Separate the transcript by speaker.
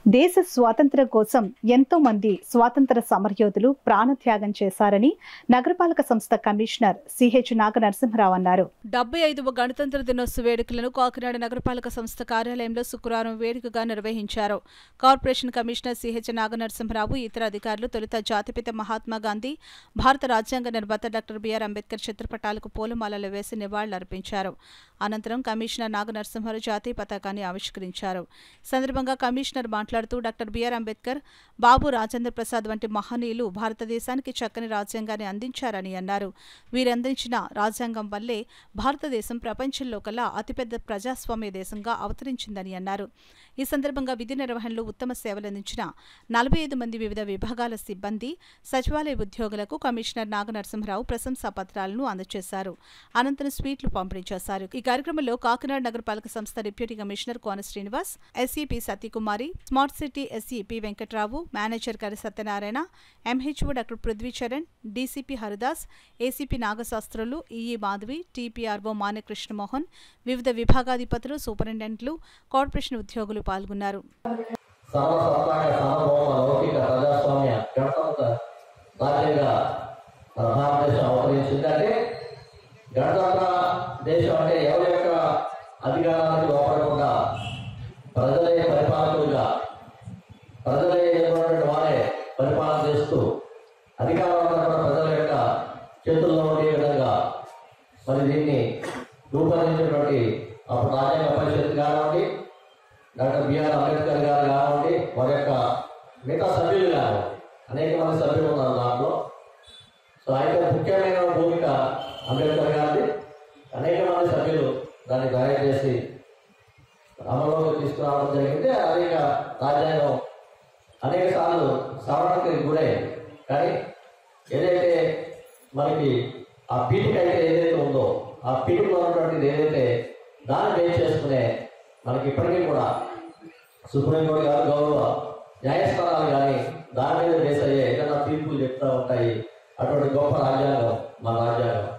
Speaker 1: దేశ స్వాతంత్ర్యం కోసం ఎంతో మంది స్వాతంత్ర సమరయోధులు ప్రాణత్యాగం చేశారని నగరపాలక సంస్థ కమిషనర్ సిహెచ్ నాగనరసింహరావు అన్నారు. 75వ గణతంత్ర దినోత్సవ వేడుకలను కాకినాడ నగరపాలక సంస్థ కార్యాలయంలో శుక్రవారం వేడుకగా నిర్వహించారు. కార్పొరేషన్ కమిషనర్ సిహెచ్ నాగనరసింహరావు ఇతర అధికారులు తొలుత జాతిపిత మహాత్మా గాంధీ, భారత రాజ్యాంగ నిర్మాత డాక్టర్ బిఆర్ అంబేద్కర్ చిత్రపటాలకు పూలమాలలు వేసి నివాళులర్పించారు. అనంతరం కమిషనర్ నాగనరసింహరావు జాతీయ పతాకాన్ని ఆవిష్కరించారు. సందర్భంగా కమిషనర్ మాట్లాడుతూ డాక్టర్ బిఆర్ అంబేద్కర్, బాబు రాజేంద్ర ప్రసాద్ వంటి మహనీయులు భారతదేశానికి చక్కని రాజ్యాంగాన్ని అందించారని అన్నారు. వీరందించిన రాజ్యాంగం వల్లే భారతదేశం ప్రపంచంలో కల్లా అతిపెద్ద ప్రజాస్వామ్య దేశంగా అవతరించిందని అన్నారు. ఈ సందర్భంగా విధి నిర్వహణలో ఉత్తమ సేవలందించిన 45 మంది వివిధ విభాగాల సిబ్బంది, సచివాలయ ఉద్యోగులకు కమిషనర్ నాగనరసింహరావు ప్రశంసా పత్రాలను అందజేశారు. అనంతరం స్వీట్లు పంపిణీ చేశారు. ఈ కార్యక్రమంలో కాకినాడ నగరపాలక సంస్థ deputy commissioner Kona Srinivas, SEP Satyakumari, smart city SEP Venkatrao, manager Kari Satyanarayana, MHO doctor Prithvicharan, DCP Haridas, ACP Nagasastrulu, EE Madhavi, TPRO Mane Krishnamohan, వివిధ విభాగాధిపతులు, సూపరింటెండెంట్లు, కార్పొరేషన్ ఉద్యోగులు పాల్గొన్నారు.
Speaker 2: దేశం అంటే ఎవరి యొక్క అధికారానికి లోపడకుండా ప్రజలే పరిపాలకులుగా, ప్రజలే ఎదుర్కొన్నటువంటి వారే పరిపాలన చేస్తూ అధికారంలో ప్రజల యొక్క చేతుల్లో ఉండే విధంగా మరి దీన్ని రూపొందించినటువంటి అప్పుడు రాజ్యాంగ పరిషత్ కానివ్వండి, డాక్టర్ బిఆర్ అంబేద్కర్ గారు కానివ్వండి, వారి యొక్క మిగతా సభ్యులు కానివ్వండి, అనేక మంది సభ్యులు ఉన్నారు దాంట్లో. సో అయితే ముఖ్యమైన భూమిక అంబేద్కర్ గారిది. అనేక మంది సభ్యులు దాన్ని తయారు చేసి అమలులోకి తీసుకురావడం జరిగింది. అనేక రాజ్యాంగం అనేక సార్లు సవరణకి గురైంది. కానీ ఏదైతే మనకి ఆ పీఠిక అయితే ఏదైతే ఉందో, ఆ పీఠికలో ఉన్నటువంటిది ఏదైతే దాన్ని బేస్ చేసుకునే మనకి ఇప్పటికీ కూడా సుప్రీంకోర్టు గారు, గౌరవ న్యాయస్థానాలు కానీ దాని మీద బేస్ అయ్యే ఏదైనా తీర్పులు చెప్తూ ఉంటాయి. అటువంటి గొప్ప రాజ్యాంగం మన రాజ్యాంగం.